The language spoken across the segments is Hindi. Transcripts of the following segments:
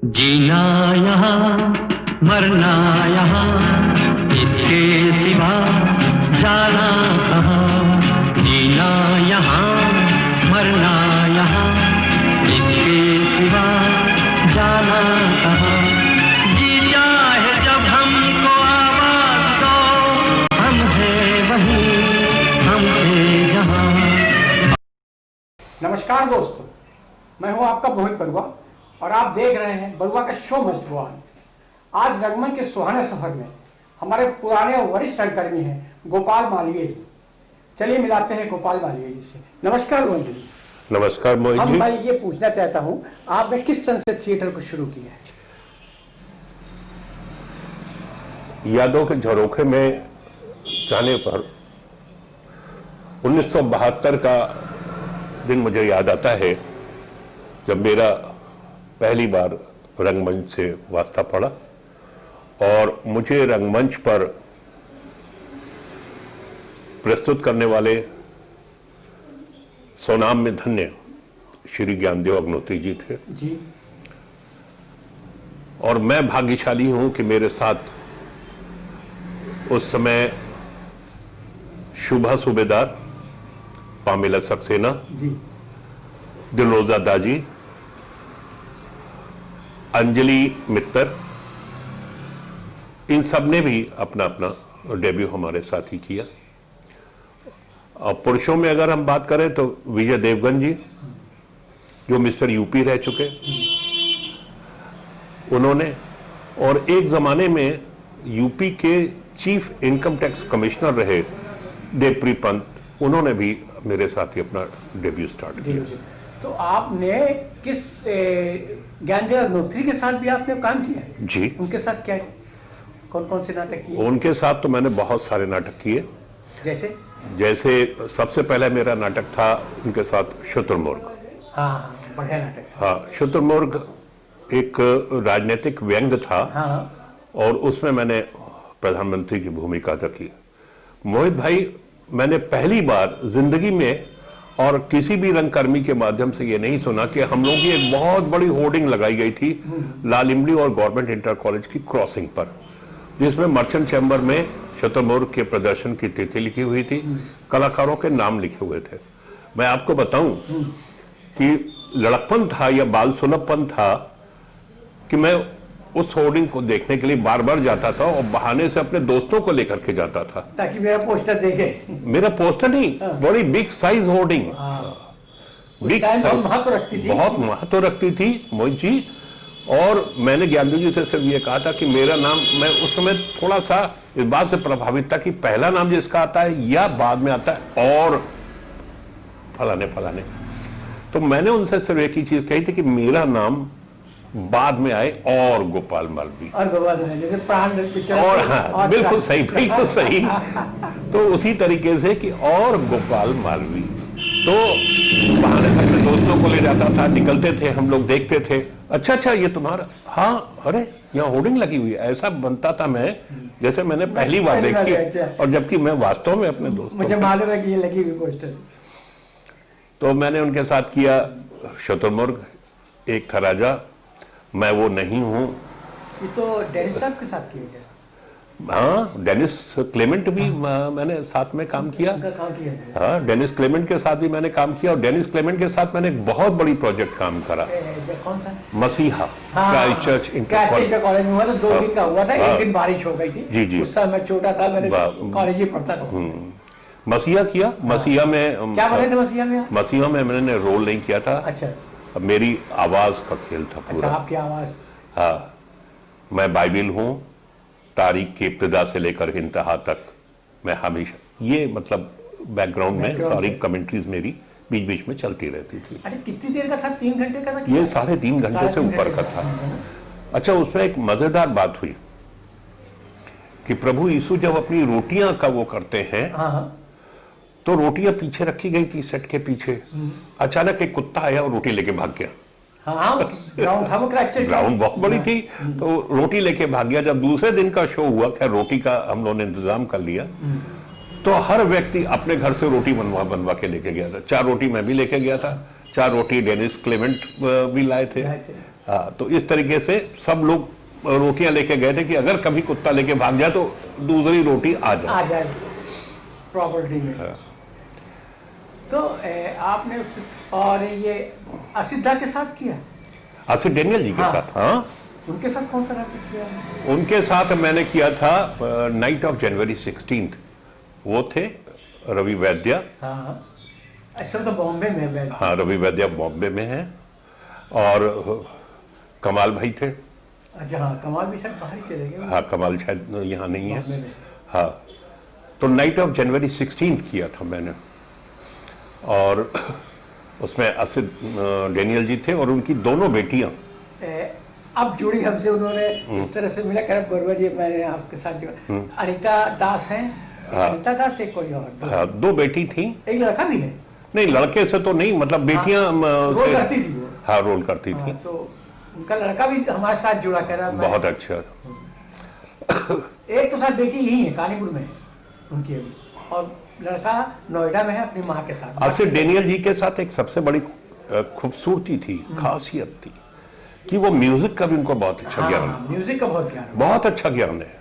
जीना यहाँ मरना यहाँ, इसके सिवा जाना कहाँ। जीना यहाँ मरना यहाँ, इसके सिवा जाना कहाँ। जी चाहे जब हमको आवाज दो, हम थे वहीं, हम थे जहाँ। नमस्कार दोस्तों, मैं हूं आपका मोहित बरुआ और आप देख रहे हैं बरुआ का शो मस्ट गो ऑन। आज रंगमंच के सुहाने सफर में हमारे पुराने और वरिष्ठ सहकर्मी हैं गोपाल मालवीय जी। चलिए मिलाते हैं गोपाल मालवीय जी से। नमस्कार गोपाल जी। नमस्कार मोहित जी। मैं ये पूछना चाहता हूं, आपने किस सन से थिएटर को शुरू किया है? यादों के झरोखे में जाने पर 1972 का दिन मुझे याद आता है, जब मेरा पहली बार रंगमंच से वास्ता पड़ा और मुझे रंगमंच पर प्रस्तुत करने वाले सोनाम में धन्य श्री ज्ञानदेव अग्नोत्री जी थे जी। और मैं भाग्यशाली हूं कि मेरे साथ उस समय शुभा सूबेदार, पामेला सक्सेना जी, दिलरोजा दाजी, अंजलि मित्तर, इन सब ने भी अपना अपना डेब्यू हमारे साथ ही किया। और पुरुषों में अगर हम बात करें तो विजय देवगन जी, जो मिस्टर यूपी रह चुके, उन्होंने, और एक जमाने में यूपी के चीफ इनकम टैक्स कमिश्नर रहे देवप्री पंत, उन्होंने भी मेरे साथ ही अपना डेब्यू स्टार्ट किया। तो आपने किस ज्ञानदेव अग्नोत्री के साथ भी आपने काम किया है? जी। उनके साथ क्या कौन कौन से नाटक किए? उनके साथ तो मैंने बहुत सारे नाटक किए। जैसे सबसे पहले मेरा नाटक था उनके साथ शुतुरमुर्ग। हाँ, बढ़िया नाटक। हाँ, शुतुरमुर्ग एक राजनीतिक व्यंग्य था। हाँ। और उसमें मैंने प्रधानमंत्री की भूमिका अदा की। मोहित भाई, मैंने पहली बार जिंदगी में और किसी भी रंगकर्मी के माध्यम से ये नहीं सुना कि हम लोगों की एक बहुत बड़ी होर्डिंग लगाई गई थी लाल इमली और गवर्नमेंट इंटर कॉलेज की क्रॉसिंग पर, जिसमें मर्चेंट चैम्बर में शुतुरमुर्ग के प्रदर्शन की तिथि लिखी हुई थी, कलाकारों के नाम लिखे हुए थे। मैं आपको बताऊं कि लड़कपन था या बाल सुलभपन था कि मैं उस होर्डिंग को देखने के लिए बार बार जाता था और बहाने से अपने दोस्तों को लेकर के जाता था, ताकि मेरा पोस्टर देखे। मेरा पोस्टर नहीं, बड़ी big size hoarding, big size, बहुत महत्व रखती थी मोहित जी। और मैंने ज्ञानदेव जी से सिर्फ ये कहा था कि मेरा नाम, मैं उस समय थोड़ा सा इस बात से प्रभावित था कि पहला नाम जिसका आता है या बाद में आता है और फलाने फलाने, तो मैंने उनसे सिर्फ एक ही चीज कही थी कि मेरा नाम बाद में आए और गोपाल मालवीय, और गोपाल मालवीय जैसे प्राण पिक्चर। और हाँ, बिल्कुल सही, बिल्कुल सही। तो उसी तरीके से कि और गोपाल मालवीय, तो बहाने से अपने दोस्तों को ले जाता था, निकलते थे, हम लोग देखते थे, अच्छा ये तुम्हारा, हाँ अरे यहाँ होर्डिंग लगी हुई है, ऐसा बनता था मैं जैसे मैंने पहली बार देखी। और जबकि मैं वास्तव में अपने दोस्तों, मुझे मालूम है कि ये लगी हुई पोस्टर। तो मैंने उनके साथ किया शुतुरमुर्ग, एक था राजा, मैं वो नहीं हूं। ये तो डेनिस साहब के साथ किया गया। हाँ, डेनिस क्लेमेंट भी मैंने साथ में काम किया। हाँ, डेनिस क्लेमेंट के साथ भी मैंने काम किया, और डेनिस क्लेमेंट के साथ मैंने एक बहुत बड़ी प्रोजेक्ट काम करा। कौन सा? मसीहा, क्राइस्ट चर्च इंटर कॉलेज में हुआ था, 2 दिन का हुआ था। एक दिन बारिश हो गई थी। जी जी। उस समय मैं छोटा था, मैंने कॉलेज ही पढ़ता था। मसीहा किया। मसीहा में क्या बने थे? मसीहा में? मसीहा में मैंने रोल नहीं किया था। अच्छा। मेरी आवाज का खेल था पूरा। अच्छा, आपकी आवाज। हाँ, मैं बाइबिल हूं, तारीख की इब्तिदा से लेकर इंतहा तक मैं हमेशा, ये मतलब बैकग्राउंड में सारी कमेंट्रीज मेरी बीच बीच में चलती रहती थी। अच्छा, कितनी देर का था? 3 घंटे का था? ये 3.5 घंटे से ऊपर का था। अच्छा, उसमें एक मजेदार बात हुई कि प्रभु यीशु जब अपनी रोटियां का वो करते हैं, तो रोटियां पीछे रखी गई थी सेट के पीछे। अचानक एक कुत्ता आया और रोटी लेके भाग गया। ग्राउंड बहुत बड़ी थी, तो रोटी लेके भाग गया। जब दूसरे दिन का शो हुआ, खैर रोटी का हम लोगों ने इंतजाम कर लिया, तो हर व्यक्ति अपने घर से रोटी बनवा के लेके गया था। 4 रोटी मैं भी लेके गया था, 4 रोटी डेनिस क्लेमेंट भी लाए थे। तो इस तरीके से सब लोग रोटियां लेके गए थे कि अगर कभी कुत्ता लेके भाग जाए तो दूसरी रोटी आ आ जाए। जाए प्रॉपर्टी में। तो आपने और ये असिद्धा के साथ किया? आसिफ डेनियल जी के हाँ। साथ, हाँ। उनके साथ कौन सा नाटक किया? उनके साथ मैंने किया था नाइट ऑफ जनवरी 16th। वो थे रवि वैद्या। हाँ, अच्छा तो बॉम्बे में बैठ। हाँ, रवि वैद्या बॉम्बे में हैं और कमाल भाई थे। अच्छा हाँ, कमाल भी शायद बाहर ही चले गए। हाँ, कमाल शायद यहाँ नहीं बॉम्बे है। में। हाँ, तो नाइट ऑफ जनवरी 16th किया था मैंने, और उसमें असित डेनियल जी थे और उनकी दोनों बेटियां। अब जुड़ी हमसे उन्होंने इस तरह से मिला कर बरुआ जी, मैंने आपके साथ जो अनीता दास हैं। हाँ। अनीता दास एक कोई और हाँ, दो बेटी थी। एक लड़का भी है। नहीं, लड़के से तो नहीं, मतलब बेटियां रोल करती थी वो। हाँ, रोल करती थी। तो उनका लड़का भी हमारे साथ जुड़ा कर रहा। बहुत अच्छा। एक तो साथ बेटी यही है, कानपुर में है उनकी अभी, और लड़का नोएडा में है अपनी माँ के साथ। आसिफ डेनियल जी के साथ एक सबसे बड़ी खूबसूरती थी, खासियत थी कि वो म्यूजिक का भी उनको बहुत अच्छा ज्ञान, म्यूजिक का बहुत ज्ञान, बहुत अच्छा ज्ञान है।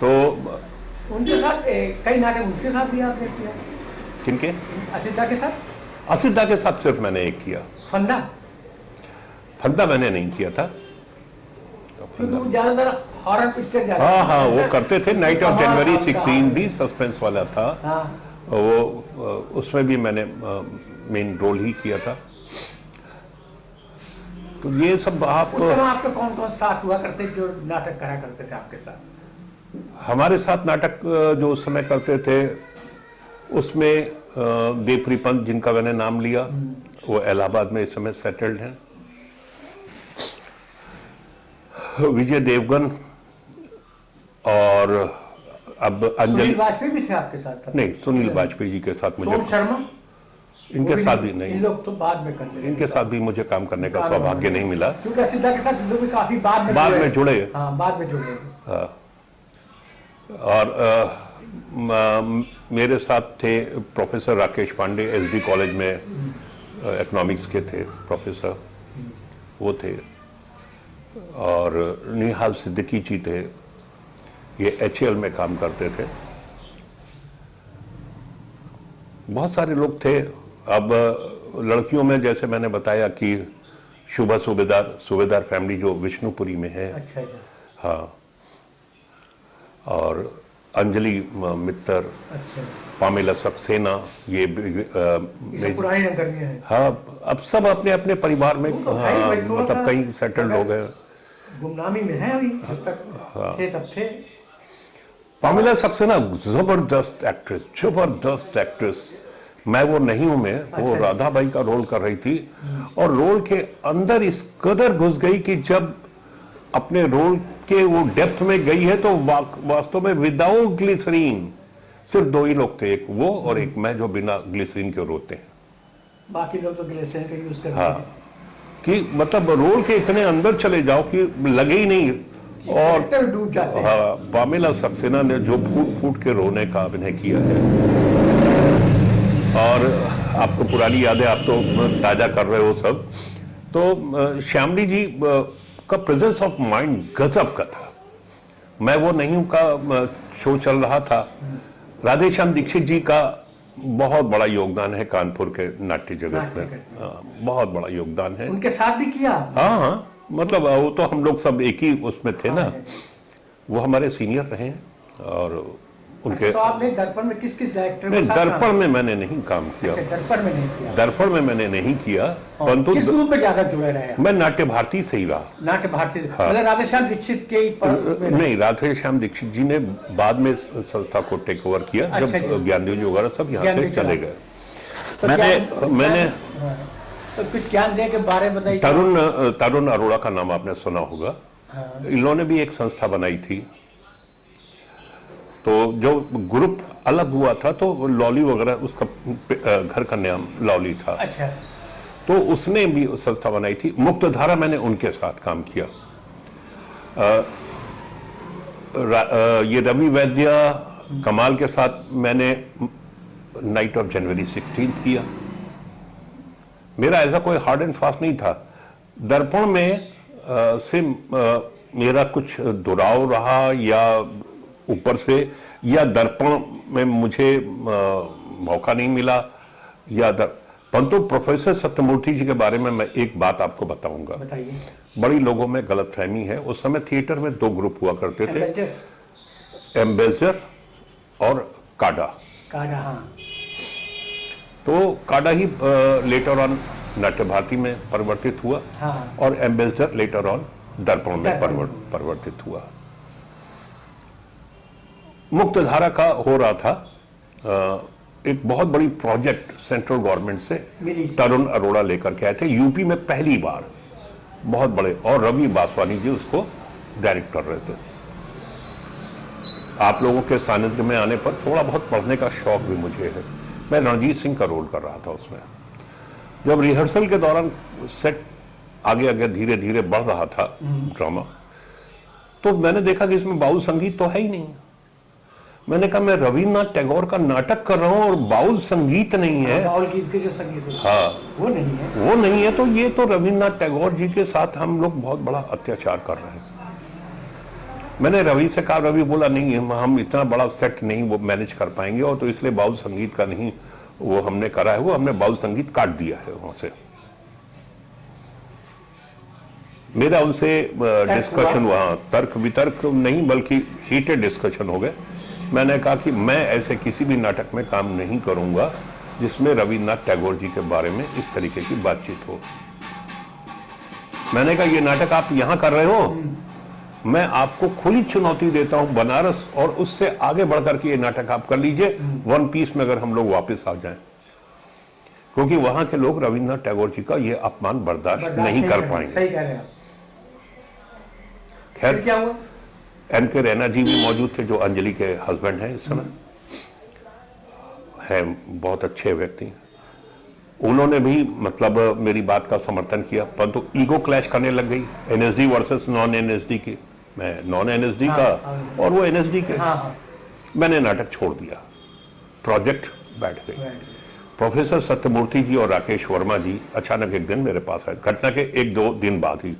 तो उनके साथ कई नाटक उसके साथ भी आपने किया? किनके? असिद्धा के साथ? असिद्धा के साथ सिर्फ मैंने एक किया। फंदा? फंदा मैंने नहीं किया था। क्योंकि वो ज्यादातर हॉरर पिक्चर ज्यादा। हाँ हाँ, वो करते थे। नाइट ऑफ जनवरी 16 भी सस्पेंस वाला था। हाँ। वो उसमें भी मैंने मेन रोल ही किया था। तो ये सब आप, उस समय आपके कौन कौन साथ हुआ करते जो नाटक करा करते थे आपके साथ? हमारे साथ नाटक जो उस समय करते थे उसमें देवप्री पंत, जिनका मैंने नाम लिया, वो इलाहाबाद में इस समय सेटल्ड हैं। विजय देवगन, और अब अंजलि। सुनील वाजपेयी भी थे आपके साथ? नहीं, सुनील वाजपेयी जी के साथ मुझे, सोम शर्मा, इनके साथ भी नहीं, इन लोग तो बाद में करने, इनके साथ भी मुझे काम करने का सौभाग्य नहीं मिला, क्योंकि असिद्धा के साथ लोग भी काफी बाद में जुड़े। हाँ, बाद में जुड़े। हाँ। और मेरे साथ थे professor Rakesh Pandey, SD college में इकोनॉमिक्स के थे प्रोफेसर, वो थे। और निहाल सिद्दीकी जी थे, ये HAL में काम करते थे। बहुत सारे लोग थे। अब लड़कियों में जैसे मैंने बताया कि शुभा सूबेदार फैमिली जो विष्णुपुरी में है। अच्छा। हाँ, और अंजलि मित्तर, अच्छा। पामेला सक्सेना, ये पुरानी रंगकर्मी है। हाँ, अब सब अपने अपने परिवार में, हाँ, मतलब कहीं सेटल्ड हो गए, गुमनामी में है अभी, जब तक थे तब थे। पामेला सक्सेना जबरदस्त एक्ट्रेस, जबरदस्त एक्ट्रेस। मैं वो नहीं हूं, मैं वो राधा बाई का रोल कर रही थी, और रोल के अंदर इस कदर घुस गई कि जब अपने रोल के वो डेप्थ में गई है तो वास्तव में विदाउट ग्लिसरीन सिर्फ दो ही लोग थे, एक वो और एक मैं, जो बिना ग्लिसरीन के रोते हैं। बाकी लोग तो ग्लिसरीन का यूज करते हाँ, हैं। कि मतलब रोल के इतने अंदर चले जाओ कि लगे ही नहीं, और डूब जाते हैं। हाँ, पामेला सक्सेना ने जो फूट फूट के रोने का अभिनय किया है, और आपको पुरानी यादें आप तो ताजा कर रहे हो सब, तो श्यामली जी का प्रेजेंस ऑफ माइंड गजब का था। मैं वो नहीं हूं का शो चल रहा था, राधेश्याम दीक्षित जी का बहुत बड़ा योगदान है कानपुर के नाट्य जगत में, बहुत बड़ा योगदान है। उनके साथ भी किया? हाँ हाँ, मतलब वो तो हम लोग सब एक ही उसमें थे ना, वो हमारे सीनियर रहे हैं। और उनके तो आपने दर्पण में किस किस डायरेक्टर के साथ? दर्पण में मैंने नहीं काम किया। अच्छा, दर्पण में नहीं किया। दर्पण में मैंने नहीं किया, परंतु किस ग्रुप में ज्यादा जुड़े रहे? मैं नाट्य भारती से ही रहा। नाट्य भारती से? हाँ। मतलब राधेश्याम दीक्षित के नहीं, राधेश्याम दीक्षित जी ने बाद में संस्था को टेक ओवर किया। अच्छा, जब ज्ञानदेव जी वगैरह सब यहाँ से चले गए। तो मैंने तो कुछ ज्ञान दे के बारे में बताइए। तरुण अरोड़ा का नाम आपने सुना होगा। इन्होंने भी एक संस्था बनाई थी, तो जो ग्रुप अलग हुआ था तो लॉली वगैरह, उसका घर का नाम लॉली था। अच्छा। तो उसने भी संस्था बनाई थी, मुक्तधारा, मैंने उनके साथ काम किया। ये रवि वैद्या, कमाल के साथ मैंने नाइट ऑफ जनवरी 16 किया। मेरा ऐसा कोई हार्ड एंड फास्ट नहीं था, दर्पण में से मेरा कुछ दुराव रहा या ऊपर से, या दर्पण में मुझे मौका नहीं मिला, या परंतु प्रोफेसर सत्यमूर्ति जी के बारे में मैं एक बात आपको बताऊंगा। बताइए। बड़ी लोगों में गलतफहमी है। उस समय थिएटर में 2 ग्रुप हुआ करते थे, एम्बेसडर और काडा। काडा, हाँ। तो काडा ही लेटर ऑन नाट्य भारती में परिवर्तित हुआ, हाँ। और एम्बेसडर लेटर ऑन दर्पण में परिवर्तित हुआ। मुक्त धारा का हो रहा था, एक बहुत बड़ी प्रोजेक्ट सेंट्रल गवर्नमेंट से तरुण अरोड़ा लेकर के आए थे, यूपी में पहली बार, बहुत बड़े, और रवि बासवानी जी उसको डायरेक्ट कर रहे थे। आप लोगों के सानिध्य में आने पर थोड़ा बहुत पढ़ने का शौक भी मुझे है। मैं रणजीत सिंह का रोल कर रहा था उसमें। जब रिहर्सल के दौरान सेट आगे आगे धीरे धीरे बढ़ रहा था ड्रामा, तो मैंने देखा कि इसमें बाउल संगीत तो है ही नहीं। मैंने कहा मैं रविन्द्रनाथ टैगोर का नाटक कर रहा हूं और बाउल संगीत नहीं है। बाउल गीत के जो संगीत है, हाँ, वो नहीं है, वो नहीं है। तो ये तो रविन्द्रनाथ टैगोर जी के साथ हम लोग बहुत बड़ा अत्याचार कर रहे हैं। मैंने रवि से कहा, रवि बोला नहीं हम इतना बड़ा सेट नहीं वो मैनेज कर पाएंगे, और तो इसलिए बाउल संगीत का नहीं वो हमने करा है, वो हमने बाउल संगीत काट दिया है वहां से। मेरा उनसे डिस्कशन, वहां तर्क वितर्क नहीं बल्कि हीटेड डिस्कशन हो गए। मैंने कहा कि मैं ऐसे किसी भी नाटक में काम नहीं करूंगा जिसमें रविन्द्रनाथ टैगोर जी के बारे में इस तरीके की बातचीत हो। मैंने कहा ये नाटक आप यहां कर रहे हो, मैं आपको खुली चुनौती देता हूं बनारस, और उससे आगे बढ़कर के ये नाटक आप कर लीजिए, वन पीस में अगर हम लोग वापस आ जाएं, क्योंकि वहां के लोग रविन्द्रनाथ टैगोर जी का ये अपमान बर्दाश्त नहीं कर पाएंगे। सही कह रहे हैं। खैर, क्या हुआ? एन.के. रैना जी भी मौजूद थे, जो अंजलि के हस्बैंड हैं इस समय, हैं बहुत अच्छे व्यक्ति। उन्होंने भी मतलब मेरी बात का समर्थन किया, परंतु ईगो क्लैश करने लग गई, एनएसडी वर्सेस नॉन एनएसडी की। मैं नॉन एनएसडी का और वो एनएसडी के। मैंने नाटक छोड़ दिया, प्रोजेक्ट बैठ गई। प्रोफेसर सत्यमूर्ति जी और राकेश वर्मा जी अचानक एक दिन मेरे पास आए, घटना के 1-2 दिन बाद ही।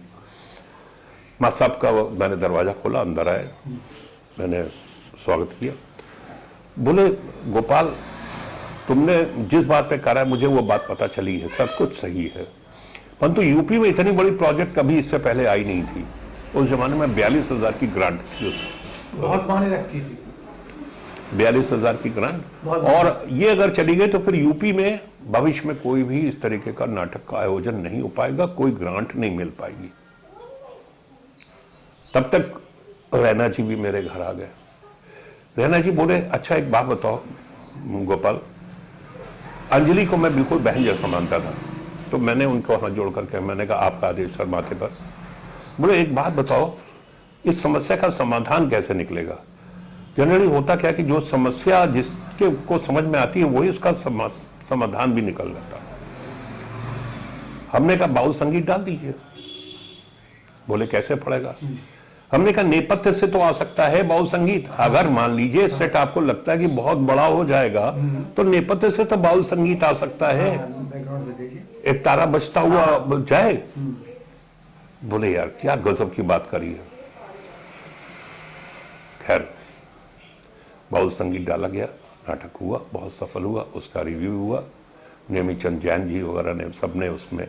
मां साहब का मैंने दरवाजा खोला, अंदर आए, मैंने स्वागत किया। बोले गोपाल, तुमने जिस बात पे करा है मुझे वो बात पता चली है, सब कुछ सही है, परंतु यूपी में इतनी बड़ी प्रोजेक्ट कभी इससे पहले आई नहीं थी। उस जमाने में 42,000 की ग्रांट थी, बहुत मायने रखती थी 42,000 की ग्रांट, और ये अगर चली गई तो फिर यूपी में भविष्य में कोई भी इस तरीके का नाटक का आयोजन नहीं हो पाएगा, कोई ग्रांट नहीं मिल पाएगी। तब तक रैना जी भी मेरे घर आ गए। रैना जी बोले, अच्छा एक बात बताओ गोपाल, अंजलि को मैं बिल्कुल बहन जैसा मानता था, तो मैंने उनको हाथ जोड़ करके मैंने कहा आपका आदेश सर माथे पर। बोले एक बात बताओ, इस समस्या का समाधान कैसे निकलेगा? जनरली होता क्या कि जो समस्या जिसके को समझ में आती है वही उसका समाधान भी निकल जाता है। हमने कहा बाउल संगीत डाल दीजिए। बोले कैसे पड़ेगा? हमने कहा नेपथ्य से तो आ सकता है बाउल संगीत, अगर मान लीजिए सेट आपको लगता है कि बहुत बड़ा हो जाएगा तो नेपथ्य से तो बाउल संगीत आ सकता है, एक तारा बजता हुआ जाए। बोले यार क्या गजब की बात करी है। खैर बाउल संगीत डाला गया, नाटक हुआ, बहुत सफल हुआ, उसका रिव्यू हुआ। नेमीचंद जैन जी वगैरह ने सबने उसमें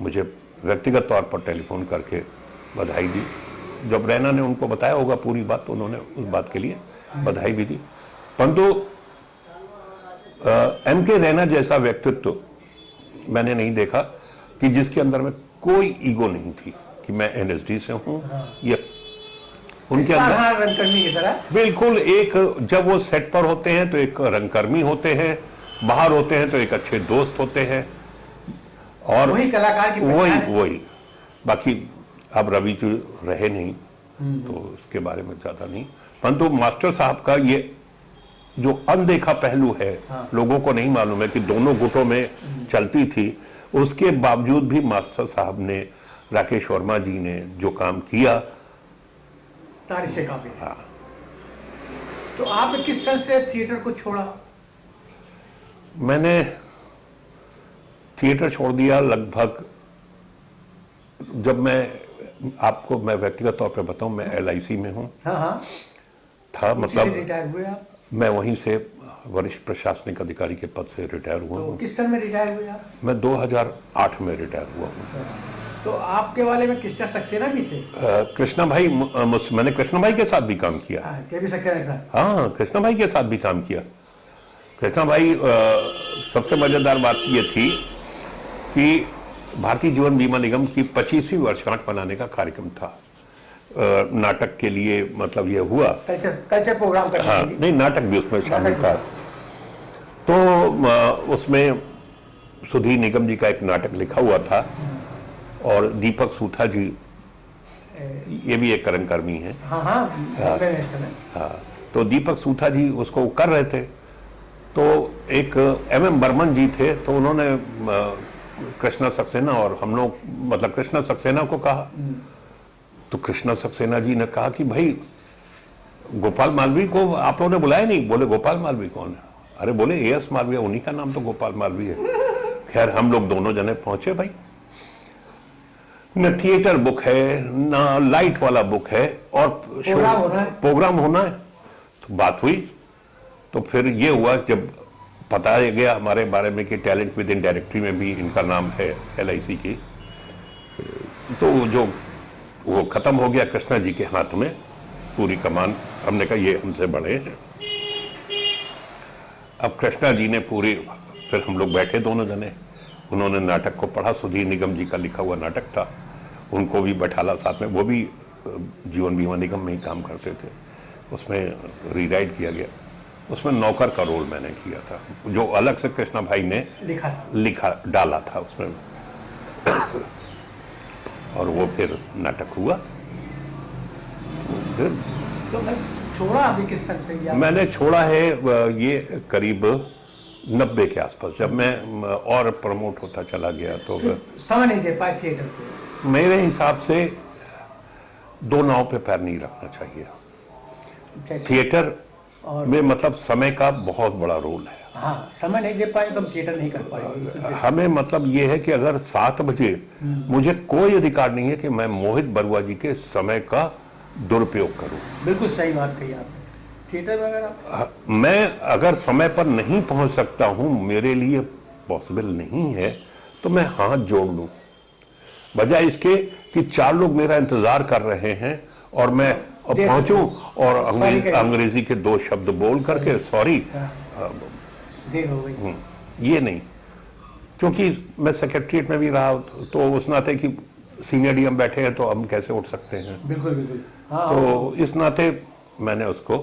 मुझे व्यक्तिगत तौर पर टेलीफोन करके बधाई दी। जब रैना ने उनको बताया होगा पूरी बात तो उन्होंने उस बात के लिए बधाई भी दी। परंतु एम.के. रैना जैसा व्यक्तित्व मैंने नहीं देखा कि जिसके अंदर में कोई ईगो नहीं थी कि मैं एनएसडी से हूं, या उनके अंदर रंगकर्मी की तरह बिल्कुल एक, जब वो सेट पर होते हैं तो एक रंगकर्मी होते हैं, बाहर होते हैं तो एक अच्छे दोस्त होते हैं, और वही कलाकार की वही बाकी अब रवि जी रहे नहीं तो उसके बारे में ज्यादा नहीं। परंतु मास्टर साहब का ये जो अनदेखा पहलू है, लोगों को नहीं मालूम है कि दोनों गुटों में चलती थी, उसके बावजूद भी मास्टर साहब ने, राकेश वर्मा जी ने जो काम किया, तारीफ से काबिल। हाँ। तो आपने किस तरह से थिएटर को छोड़ा? मैंने थिएटर छोड़ दिया लगभग जब मैं व्यक्तिगत तौर पे बताऊं, मैं LIC में हूं हाँ हाँ, था, मतलब रिटायर हुए आप? मैं वहीं से वरिष्ठ प्रशासनिक अधिकारी के पद से रिटायर हुआ तो हूं। किस सन में रिटायर हुए आप? मैं 2008 में रिटायर हुआ हूं। तो आपके वाले में कृष्णा सक्सेना भी थे? कृष्णा भाई, मैंने कृष्णा भाई के साथ भी काम किया। हाँ, KV सक्सेना के साथ? हाँ, कृष्णा भाई के साथ भी काम किया। कृष्णा भाई, सबसे मजेदार बात ये थी कि भारतीय जीवन बीमा निगम की 25वीं वर्षगांठ मनाने का कार्यक्रम था। नाटक के लिए, मतलब ये हुआ कल्चर प्रोग्राम करने हाँ, के लिए? नहीं, नाटक भी उसमें शामिल था। तो उसमें सुधीर निगम जी का एक नाटक लिखा हुआ था और दीपक सूथा जी, ये भी एक कर्मकर्मी है। हाँ हाँ, बॉम्बे में इस समय। हाँ, तो दीपक सूथा जी उसको कर रहे थे। तो एक MM बर्मन जी थे, तो उन्होंने कृष्णा सक्सेना और हम लोग, मतलब कृष्णा सक्सेना को कहा। तो कृष्णा सक्सेना जी ने कहा कि भाई, गोपाल मालवीय को आप लोगों ने बुलाया नहीं। बोले गोपाल मालवीय कौन है? अरे बोले AS मालवीय, उन्हीं का नाम तो गोपाल मालवीय है। खैर, हम लोग दोनों जने पहुंचे भाई। न थिएटर बुक है, न लाइट वाला बुक है, और प्रोग्राम होना है। तो बात हुई। तो फिर ये हुआ, जब पता गया हमारे बारे में कि टैलेंट विद इन डायरेक्टरी में भी इनका नाम है LIC की, तो जो वो खत्म हो गया कृष्णा जी के हाथ में पूरी कमान। हमने कहा ये हमसे बड़े हैं। अब कृष्णा जी ने पूरी, फिर हम लोग बैठे दोनों जने, उन्होंने नाटक को पढ़ा। सुधीर निगम जी का लिखा हुआ नाटक था, उनको भी बैठाला साथ में। वो भी जीवन बीमा निगम में ही काम करते थे। उसमें रीराइट किया गया। उसमें नौकर का रोल मैंने किया था, जो अलग से कृष्णा भाई ने लिखा डाला था उसमें। और वो फिर नाटक हुआ। तो मैं छोड़ा अभी किस सन से? मैंने छोड़ा है ये करीब 90 के आसपास, जब मैं और प्रमोट होता चला गया। तो समय नहीं दे पाए थिएटर को? मेरे हिसाब से दो नाव पे पैर नहीं रखना चाहिए। थिएटर में मतलब समय का बहुत बड़ा रोल है। हाँ, समय नहीं दे पाए तो हम थिएटर नहीं कर पाएंगे। हमें मतलब ये है कि अगर 7 बजे, मुझे कोई अधिकार नहीं है कि मैं मोहित बरुआ जी के समय का दुरुपयोग करूं। बिल्कुल सही बात कही आपने। थिएटर में अगर मैं अगर समय पर नहीं पहुंच सकता हूं, मेरे लिए पॉसिबल नहीं है, तो मैं हाथ जोड़ लूं, बजाय इसके कि 4 लोग मेरा इंतजार कर रहे हैं और मैं पहुंचूं और अंग्रेजी के 2 शब्द बोल करके सॉरी, देर हो गई। ये नहीं। क्योंकि मैं सेक्रेटरीट में भी रहा, तो उस नाते कि सीनियर DM बैठे हैं तो हम कैसे उठ सकते हैं। बिल्कुल बिल्कुल। हाँ, तो इस नाते मैंने उसको,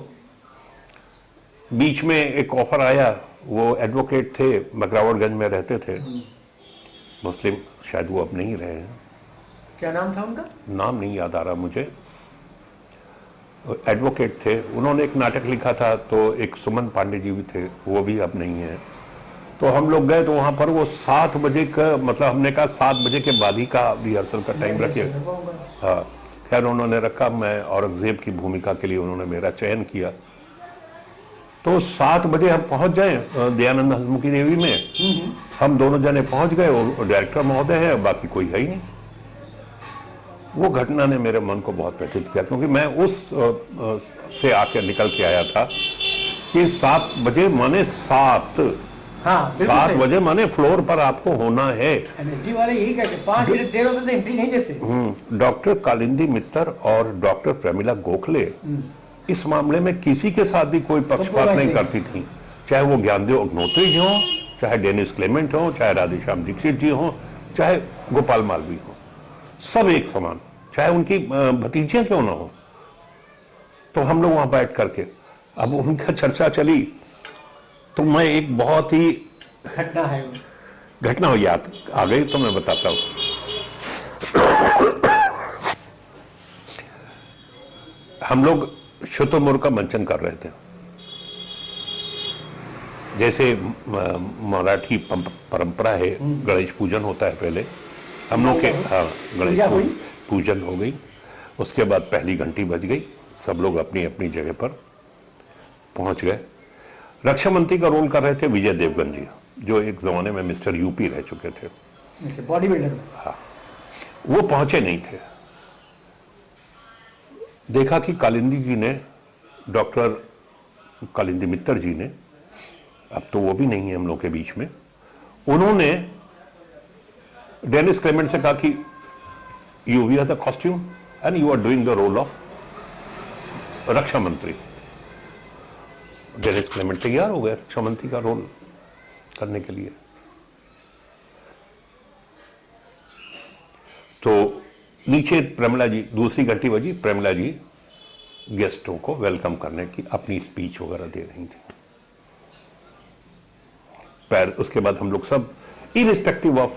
बीच में एक ऑफर आया। वो एडवोकेट थे, मकरावड़गंज में रहते थे, मुस्लिम, शायद वो अब नहीं रहे हैं। क्या नाम था उनका? नाम नहीं याद आ रहा मुझे। एडवोकेट थे, उन्होंने एक नाटक लिखा था। तो एक सुमन पांडे जी भी थे, वो भी अब नहीं है। तो हम लोग गए, तो वहां पर वो 7 बजे का, मतलब हमने कहा 7 बजे के बाद ही का रिहर्सल का टाइम रखिए। हाँ, खैर उन्होंने रखा। मैं औरंगजेब की भूमिका के लिए उन्होंने मेरा चयन किया। तो 7 बजे हम पहुंच जाए दयानंद हंसमुखी देवी में। हम दोनों जने पहुंच गए और डायरेक्टर महोदय है, बाकी कोई है ही नहीं। वो घटना ने मेरे मन को बहुत व्यथित किया, क्योंकि मैं उस से आके निकल के आया था कि 7 बजे माने 7 बजे माने फ्लोर पर आपको होना है। एमएसडी वाले यही कहते, 5 मिनट देर होते तो एंट्री नहीं देते। डॉक्टर कालिंदी मित्तर और डॉक्टर प्रेमिला गोखले इस मामले में किसी के साथ भी कोई पक्षपात नहीं करती थी, चाहे वो ज्ञानदेव अग्नोत्री जी हों, चाहे डेनिस क्लेमेंट हों, चाहे राधेश्याम दीक्षित जी हों, चाहे गोपाल मालवीय हों, सब एक समान, चाहे उनकी भतीजियां क्यों ना हो। तो हम लोग वहां बैठ करके, अब उनका चर्चा चली, तो मैं एक बहुत ही घटना हो याद आ गई, तो मैं बताता हूं। हम लोग शुतुरमुर्ग का मंचन कर रहे थे। जैसे मराठी परंपरा है, गणेश पूजन होता है पहले हम लोग के। हाँ, गणेश पूजन हो गई, उसके बाद पहली घंटी बज गई, सब लोग अपनी अपनी जगह पर पहुंच गए। रक्षा मंत्री का रोल कर रहे थे विजय देवगन जी, जो एक जमाने में मिस्टर यूपी रह चुके थे, बॉडी बिल्डर। हाँ। वो पहुंचे नहीं थे। देखा कि कालिंदी जी ने, डॉक्टर कालिंदी मित्तर जी ने, अब तो वो भी नहीं है हम लोग के बीच में, उन्होंने डेनिस क्लेमेंट से कहा कि you wear the costume and you are doing the role of रक्षा मंत्री। डेनिस क्लेमेंट तैयार हो गए रक्षा मंत्री का रोल करने के लिए। तो नीचे प्रेमला जी, दूसरी घंटी बजी, प्रेमला जी गेस्टों को वेलकम करने की अपनी स्पीच वगैरह दे रही थी। पैर, उसके बाद हम लोग सब इरिस्पेक्टिव ऑफ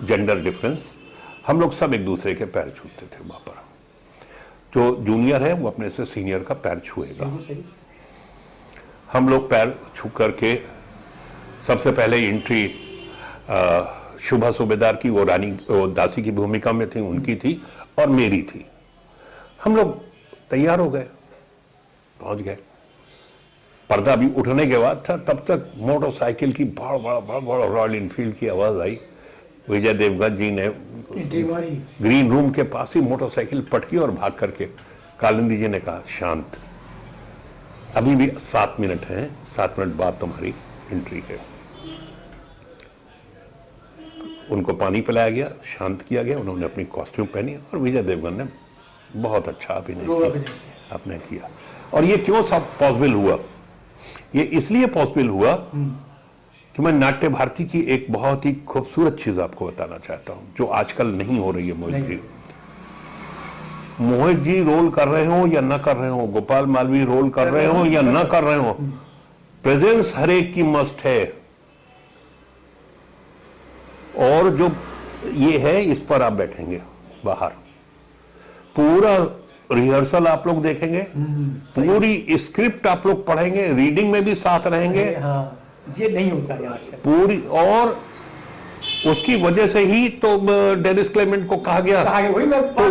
जेंडर डिफरेंस, हम लोग सब एक दूसरे के पैर छूते थे। वहां पर जो जूनियर है वो अपने से सीनियर का पैर छुएगा। हम लोग पैर छू करके सबसे पहले एंट्री शुभा सूबेदार की, वो रानी, वो दासी की भूमिका में थी, उनकी थी और मेरी थी। हम लोग तैयार हो गए, पहुंच गए। पर्दा भी उठने के बाद था, तब तक मोटरसाइकिल की बड़ा रॉयल इनफील्ड की आवाज आई। विजय देवगन जी ने ग्रीन रूम के पास ही मोटरसाइकिल पटकी और भाग करके कालिंदी जी ने कहा शांत, अभी भी 7 मिनट हैं, 7 मिनट बाद तुम्हारी एंट्री है। उनको पानी पिलाया गया, शांत किया गया, उन्होंने अपनी कॉस्ट्यूम पहनी और विजय देवगन ने बहुत अच्छा अभिनय किया। और ये क्यों सब पॉसिबल हुआ? ये इसलिए पॉसिबल हुआ कि मैं नाट्य भारती की एक बहुत ही खूबसूरत चीज आपको बताना चाहता हूं, जो आजकल नहीं हो रही है। मोहित जी रोल कर रहे हो या ना कर रहे हो, गोपाल मालवीय रोल कर रहे हो या ना कर रहे हो, प्रेजेंस हर एक की मस्ट है। और जो ये है, इस पर आप बैठेंगे बाहर, पूरा रिहर्सल आप लोग देखेंगे, पूरी स्क्रिप्ट आप लोग पढ़ेंगे, रीडिंग में भी साथ रहेंगे। हाँ, ये नहीं होता है आजकल पूरी। और उसकी वजह से ही तो डेनिस क्लेमेंट को कहा गया, वही मैं तो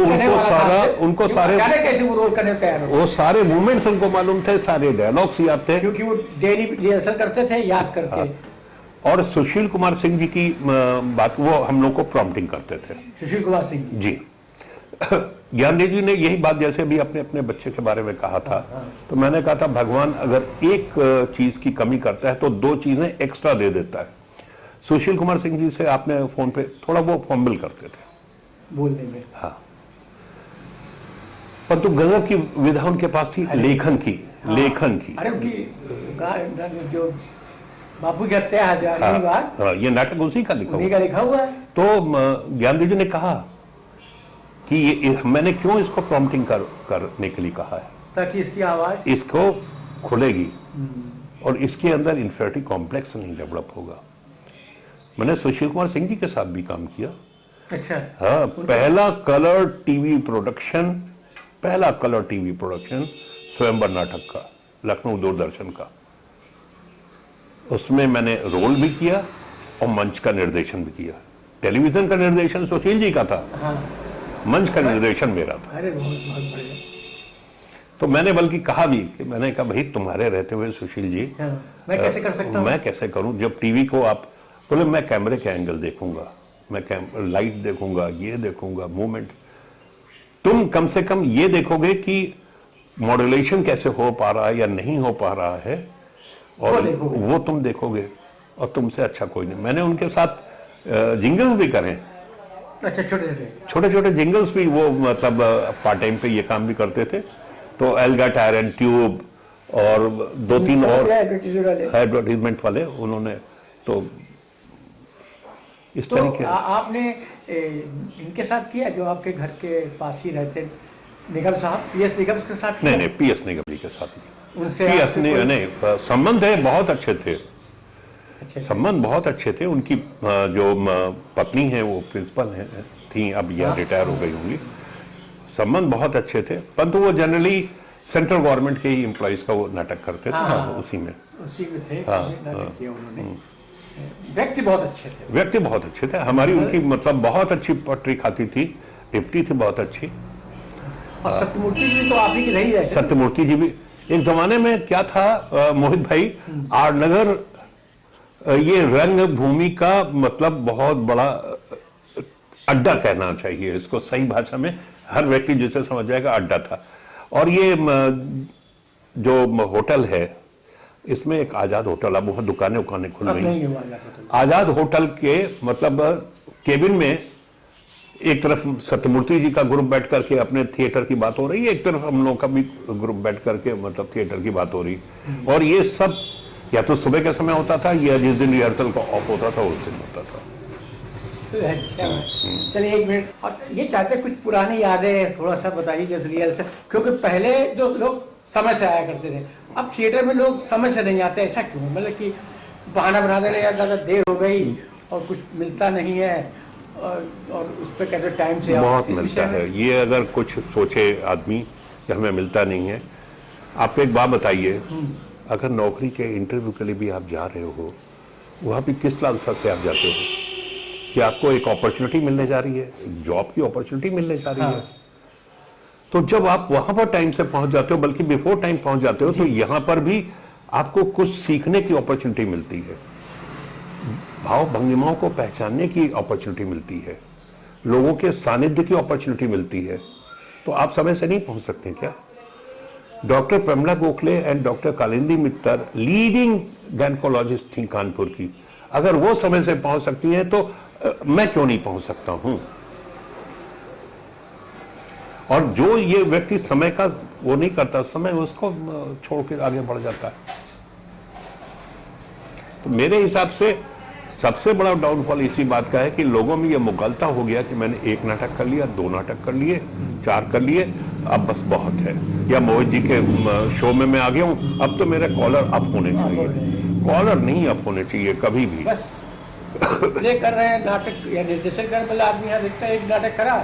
उनको सारे कैसे वो रोल करने तैयार हो, वो सारे मूवमेंट्स उनको मालूम थे, सारे डायलॉग्स याद थे, क्योंकि वो डेली रिहर्सल करते थे, याद करते। हाँ। और सुशील कुमार सिंह जी की बात, वो हम लोग को प्रॉम्प्टिंग करते थे। सुशील कुमार सिंह जी ज्ञानदेव जी ने यही बात जैसे भी अपने अपने बच्चे के बारे में कहा था। तो मैंने कहा था भगवान अगर एक चीज की कमी करता है तो 2 चीजें एक्स्ट्रा दे देता है। सुशील कुमार सिंह जी से आपने फोन पे थोड़ा वो फंबल करते थे बोलने में, हाँ, पर तो गजब की विधा उनके पास थी, लेखन की। हाँ, लेखन की। अरे उनकी जो बापू की हत्या हाँ, ये नाटक उसी का लिखा हुआ है। तो ज्ञानदेव जी ने कहा कि ये मैंने क्यों इसको प्रॉम्प्टिंग करने के लिए कहा है, ताकि इसकी आवाज इसको खुलेगी और इसके अंदर इंफेरिटी कॉम्प्लेक्स नहीं डेवलप होगा। मैंने सुशील कुमार सिंह जी के साथ भी काम किया। अच्छा। हाँ, पहला कलर टीवी प्रोडक्शन स्वयंवर नाटक का, लखनऊ दूरदर्शन का, उसमें मैंने रोल भी किया और मंच का निर्देशन भी किया। टेलीविजन का निर्देशन सुशील जी का था, हाँ। मंच का निर्देशन मेरा था। अरे बहुत बढ़िया। तो मैंने बल्कि कहा भी कि मैंने कहा भाई तुम्हारे रहते हुए सुशील जी, हाँ, मैं कैसे कर सकता हूं? मैं कैसे करूं? जब टीवी को आप बोले मैं कैमरे के एंगल देखूंगा, मैं लाइट देखूंगा, ये देखूंगा, मूवमेंट, तुम कम से कम ये देखोगे कि मॉड्यूलेशन कैसे हो पा रहा है या नहीं हो पा रहा है, और वो तुम देखोगे, और तुमसे अच्छा कोई नहीं। मैंने उनके साथ जिंगल्स भी करें। अच्छा, छोटे छोटे जिंगल्स भी, वो मतलब पार्ट टाइम पे ये काम भी करते थे। तो एल्गा टायर एंड ट्यूब और 2-3 और एडवर्टीजमेंट वाले उन्होंने, तो इस तरीके। आपने इनके साथ किया जो आपके घर के पास ही रहते, निगम साहब, पीएस निगम के साथ? नहीं, पीएस निगम जी के साथ नहीं। उनसे पीएस नहीं, संबंध है, बहुत अच्छे थे। अच्छा, संबंध बहुत अच्छे थे। उनकी जो पत्नी है वो प्रिंसिपल थी, अब यह रिटायर हो गई होंगी। संबंध बहुत अच्छे थे, परंतु वो जनरली सेंट्रल गवर्नमेंट के ही एम्प्लॉइज का वो नाटक करते थे। उसी में थे। नाटक किया उन्होंने। व्यक्ति बहुत अच्छे थे। हमारी उनकी मतलब बहुत अच्छी पटरी खाती थी, डिप्टी थी बहुत अच्छी। और सत्यमूर्ति जी तो आप ही के रही रहे। सत्यमूर्ति जी भी एक जमाने में क्या था मोहित भाई, आर नगर ये रंग भूमि का मतलब बहुत बड़ा अड्डा कहना चाहिए इसको सही भाषा में, हर व्यक्ति जिसे समझ जाएगा अड्डा था। और ये जो होटल है इसमें एक आजाद होटल, अब वहाँ दुकानें उकानें खुल अब रही नहीं हैं। है वो आजाद होटल। आजाद होटल के मतलब केबिन में एक तरफ सत्यमूर्ति जी का ग्रुप बैठ करके अपने थिएटर की बात हो रही है, एक तरफ हम लोगों का भी ग्रुप बैठ करके मतलब थिएटर की बात हो रही, और ये सब या तो सुबह के समय होता था या जिस दिन रिहर्सल का ऑफ होता था उस दिन होता था। अच्छा, चलिए एक मिनट, और ये चाहते कुछ पुरानी यादें थोड़ा सा बताइए जो रियल से, क्योंकि पहले जो लोग समय से आया करते थे, अब थिएटर में लोग समय से नहीं आते, ऐसा क्यों? मतलब कि बहाना बना दे रहे यार ज़्यादा देर हो गई और कुछ मिलता नहीं है, और उस पर कहते टाइम से आओ। बहुत इस मिलता विषय है, में ये अगर कुछ सोचे आदमी कि हमें मिलता नहीं है। आप एक बात बताइए, अगर नौकरी के इंटरव्यू के लिए भी आप जा रहे हो, वहाँ भी किस लालसा से आप जाते हो कि आपको एक अपॉर्चुनिटी मिलने जा रही है, एक जॉब की अपॉर्चुनिटी मिलने जा रही है। हाँ। तो जब आप वहां पर टाइम से पहुंच जाते हो, बल्कि बिफोर टाइम पहुंच जाते हो, तो यहां पर भी आपको कुछ सीखने की अपॉर्चुनिटी मिलती है, भाव भंगिमाओं को पहचानने की अपॉर्चुनिटी मिलती है, लोगों के सानिध्य की अपॉर्चुनिटी मिलती है। तो आप समय से नहीं पहुंच सकते क्या? Doctor Pramila Gokhale and doctor Kalindi Mittar leading gynaecologist थी कानपुर की, अगर वो समय से पहुंच सकती हैं तो मैं क्यों नहीं पहुंच सकता हूं? और जो ये व्यक्ति समय का वो नहीं करता, समय उसको छोड़ के आगे बढ़ जाता है। तो मेरे हिसाब से सबसे बड़ा डाउनफॉल इसी बात का है कि लोगों में ये मुगलता हो गया कि मैंने एक नाटक कर लिया, 2 नाटक कर लिए, 4 कर लिए, अब बस बहुत है। या मोहित जी के शो में मैं आ गया हूं, अब तो मेरे कॉलर अप होने चाहिए। कॉलर नहीं अप होने चाहिए कभी भी। बस प्ले कर रहे हैं नाटक या निर्देशन कर, मतलब आदमी यहाँ देखता है एक नाटक करा,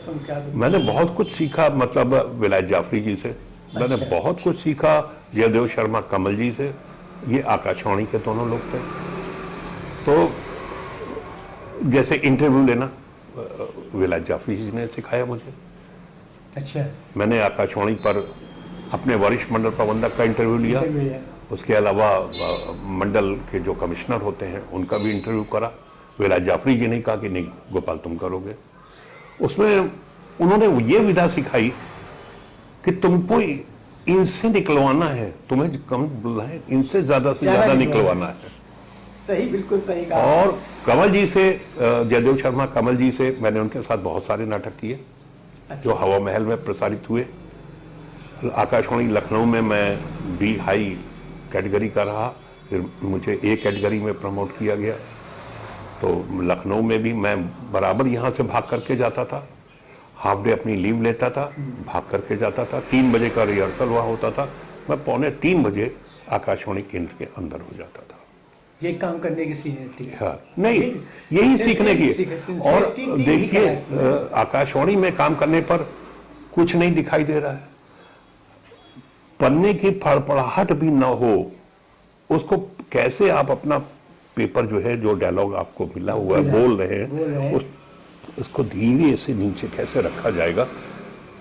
तुम क्या मैंने बहुत कुछ सीखा, मतलब विलायत जाफरी जी से मैंने अच्छा। बहुत कुछ सीखा, जयदेव शर्मा कमल जी से, ये आकाशवाणी के दोनों लोग थे। तो जैसे इंटरव्यू लेना विलायत जाफरी जी ने सिखाया मुझे। अच्छा, मैंने आकाशवाणी पर अपने वरिष्ठ मंडल प्रबंधक का इंटरव्यू लिया, उसके अलावा मंडल के जो कमिश्नर होते हैं उनका भी इंटरव्यू करा। विलायत जाफरी जी ने कहा कि नहीं गोपाल तुम करोगे। उसमें उन्होंने ये विधा सिखाई कि तुमको इनसे निकलवाना है, तुम्हें कम बुलाए, इनसे ज्यादा से ज्यादा निकलवाना है। सही, बिल्कुल सही कहा। और कमल जी से, जयदेव शर्मा कमल जी से मैंने उनके साथ बहुत सारे नाटक किए। अच्छा। जो हवा महल में प्रसारित हुए। आकाशवाणी लखनऊ में मैं बी हाई कैटेगरी का रहा, फिर मुझे ए कैटेगरी में प्रमोट किया गया। तो लखनऊ में भी मैं बराबर यहाँ से भाग करके जाता था, हाफ डे अपनी लीव लेता था, भाग करके जाता था। 3 बजे का रिहर्सल वहाँ होता था, मैं 2:45 बजे आकाशवाणी केंद्र के अंदर हो जाता था। ये काम करने की सीनियरिटी है। हाँ, नहीं, यही सीखने की। और देखिए आकाशवाणी में काम करने पर कुछ नहीं दिखाई दे रहा है, पन्ने की फड़फड़ाहट भी ना हो, उसको कैसे आप अपना पेपर जो है, जो डायलॉग आपको मिला हुआ है, बोल रहे हैं, उसको धीरे से नीचे कैसे रखा जाएगा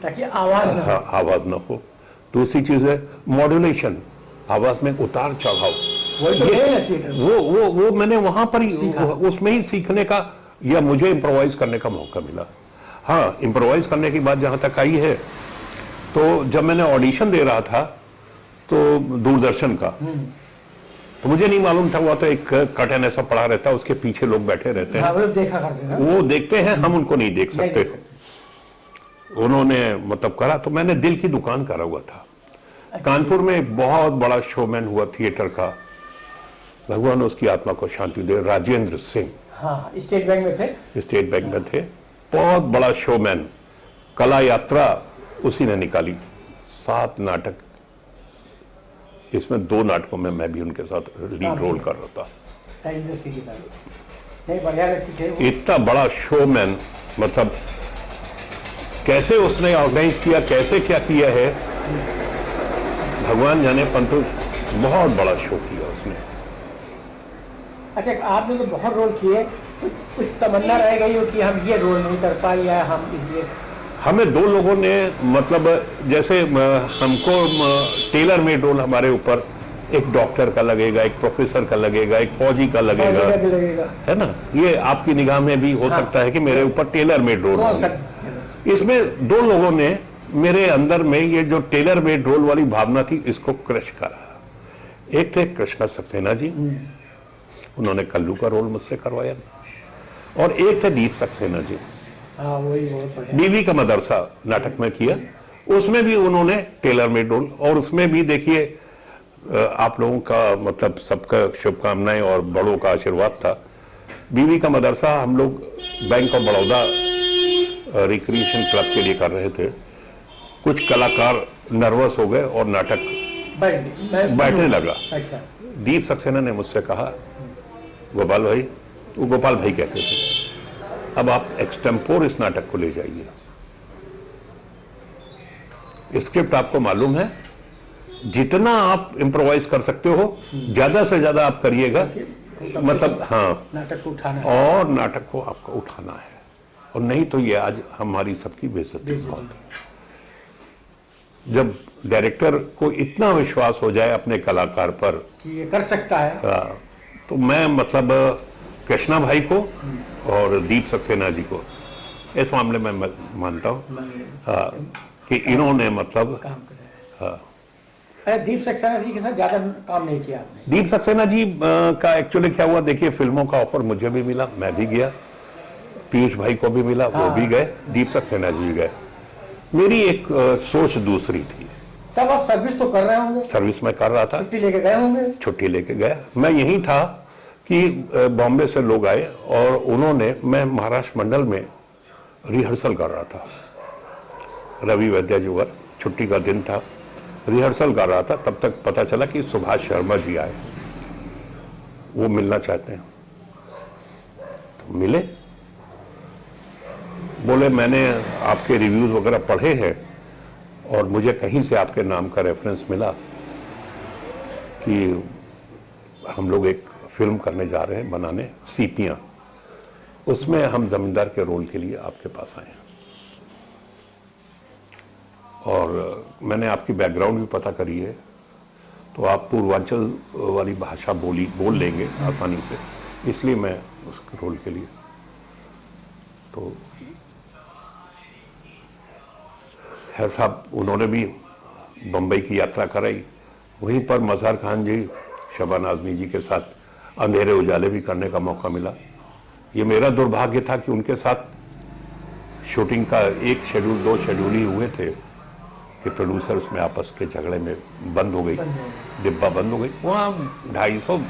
ताकि आवाज ना हो। हाँ, आवाज ना हो। दूसरी चीज है मॉड्यूलेशन, आवाज में उतार चढ़ाव। वो मैंने वहां पर ही उसमें ही सीखने का या मुझे इम्प्रोवाइज करने का मौका मिला। हाँ, इम्प्रोवाइज करने की बात जहां तक आई है, तो जब मैंने ऑडिशन दे रहा था तो दूरदर्शन का, तो मुझे नहीं मालूम था, वो तो एक कर्टन ऐसा पड़ा रहता है, उसके पीछे लोग बैठे रहते हैं, वो देखा करते हैं, वो देखते हैं, हम उनको नहीं देख सकते। उन्होंने मतलब करा, तो मैंने दिल की दुकान करा हुआ था। कानपुर में एक बहुत बड़ा शोमैन हुआ थिएटर का, भगवान उसकी आत्मा को शांति दे, राजेंद्र सिंह। हाँ, स्टेट बैंक में थे। स्टेट बैंक में थे, बहुत बड़ा शोमैन। कला यात्रा उसी ने निकाली, 7 नाटक, इसमें 2 नाटकों में मैं भी उनके साथ लीड रोल कर रहा था। नहीं, बढ़िया व्यक्ति थे। इतना बड़ा शोमैन, मतलब कैसे उसने ऑर्गेनाइज किया, कैसे क्या किया है, भगवान जाने, परंतु बहुत बड़ा शो किया उसने। अच्छा, आपने तो बहुत रोल किए, कुछ तमन्ना रह गई हो कि हम ये रोल नहीं कर पाए या हम इसलिए? हमें 2 लोगों ने, मतलब जैसे हमको टेलर मेड रोल हमारे ऊपर एक डॉक्टर का लगेगा, एक प्रोफेसर का लगेगा, एक फौजी का लगेगा, लगेगा। है ना। ये आपकी निगाह में भी हो सकता है कि मेरे ऊपर टेलर मेड रोल कौन सा? है। इसमें दो लोगों ने मेरे अंदर में ये जो टेलर मेड रोल वाली भावना थी इसको क्रश करा। एक थे कृष्णा सक्सेना जी, उन्होंने कल्लू का रोल मुझसे करवाया, और एक थे दीप सक्सेना जी, हाँ वही बहुत बढ़िया। बीवी का मदरसा नाटक में किया, उसमें भी उन्होंने टेलर मेड रोल, और उसमें भी देखिए आप लोगों का मतलब सबका शुभकामनाएं और बड़ों का आशीर्वाद था। बीवी का मदरसा हम लोग bank of Baroda recreation club के लिए कर रहे थे। कुछ कलाकार नर्वस हो गए और नाटक बैठने लगा। अच्छा। दीप सक्सेना ने मुझसे कहा, गोपाल भाई, वो गोपाल भाई कहते थे, अब आप एक्सटेम्पोर इस नाटक को ले जाइए। स्क्रिप्ट आपको मालूम है, जितना आप इम्प्रोवाइज कर सकते हो ज्यादा से ज्यादा आप करिएगा, मतलब हाँ, नाटक को उठाना है। और नाटक को आपको उठाना है, और नहीं तो ये आज हमारी सबकी बेइज्जती होगी। जब डायरेक्टर को इतना विश्वास हो जाए अपने कलाकार पर कि ये कर सकता है, तो मैं मतलब कृष्णा भाई को और दीप सक्सेना जी को इस मामले में मैं मानता हूँ कि इन्होंने मतलब काम कर। अरे दीप सक्सेना जी के साथ ज्यादा काम नहीं किया आपने? दीप सक्सेना जी का एक्चुअली क्या हुआ, देखिए फिल्मों का ऑफर मुझे भी मिला, मैं भी गया, पीयूष भाई को भी मिला, वो भी गए, दीप सक्सेना जी भी गए। मेरी एक सोच दूसरी थी। तब आप सर्विस तो कर रहे होंगे? सर्विस में कर रहा था, छुट्टी लेके गए होंगे? छुट्टी लेके गया। मैं यही था कि बॉम्बे से लोग आए और उन्होंने, मैं महाराष्ट्र मंडल में रिहर्सल कर रहा था, रवि वैद्या जी वर, छुट्टी का दिन था, रिहर्सल कर रहा था, तब तक पता चला कि सुभाष शर्मा जी आए, वो मिलना चाहते हैं। तो मिले, बोले मैंने आपके रिव्यूज वगैरह पढ़े हैं और मुझे कहीं से आपके नाम का रेफरेंस मिला कि हम लोग एक फिल्म करने जा रहे हैं बनाने, सीपियां, उसमें हम जमींदार के रोल के लिए आपके पास आए हैं। और मैंने आपकी बैकग्राउंड भी पता करी है, तो आप पूर्वांचल वाली भाषा बोल लेंगे आसानी से, इसलिए मैं उस रोल के लिए, तो खैर साहब उन्होंने भी बम्बई की यात्रा कराई, वहीं पर मजहर खान जी, शबाना आजमी जी के साथ अंधेरे उजाले भी करने का मौका मिला। ये मेरा दुर्भाग्य था कि उनके साथ शूटिंग का एक शेड्यूल, 2 शेड्यूल ही हुए थे कि प्रोड्यूसर उसमें आपस के झगड़े में बंद हो गई, डिब्बा बंद हो गई। वहाँ 250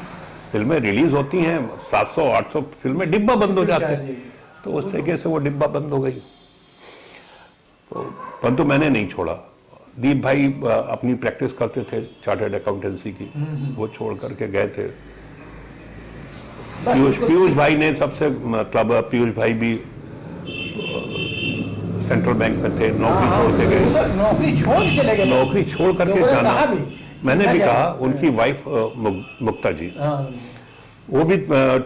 फिल्में रिलीज होती हैं, 700-800 फिल्में डिब्बा बंद हो जाते हैं, तो उस तरीके से वो डिब्बा बंद हो गई। तो परंतु मैंने नहीं छोड़ा। दीप भाई अपनी प्रैक्टिस करते थे चार्टर्ड अकाउंटेंसी की, वो छोड़ करके गए थे। पीयूष भाई ने सबसे, मतलब पीयूष भाई भी सेंट्रल बैंक में थे, नौकरी छोड़ के गए। नौकरी छोड़ के चले गए? नौकरी छोड़ करके जाना, मैंने भी कहा। उनकी वाइफ मुक्ता जी, वो भी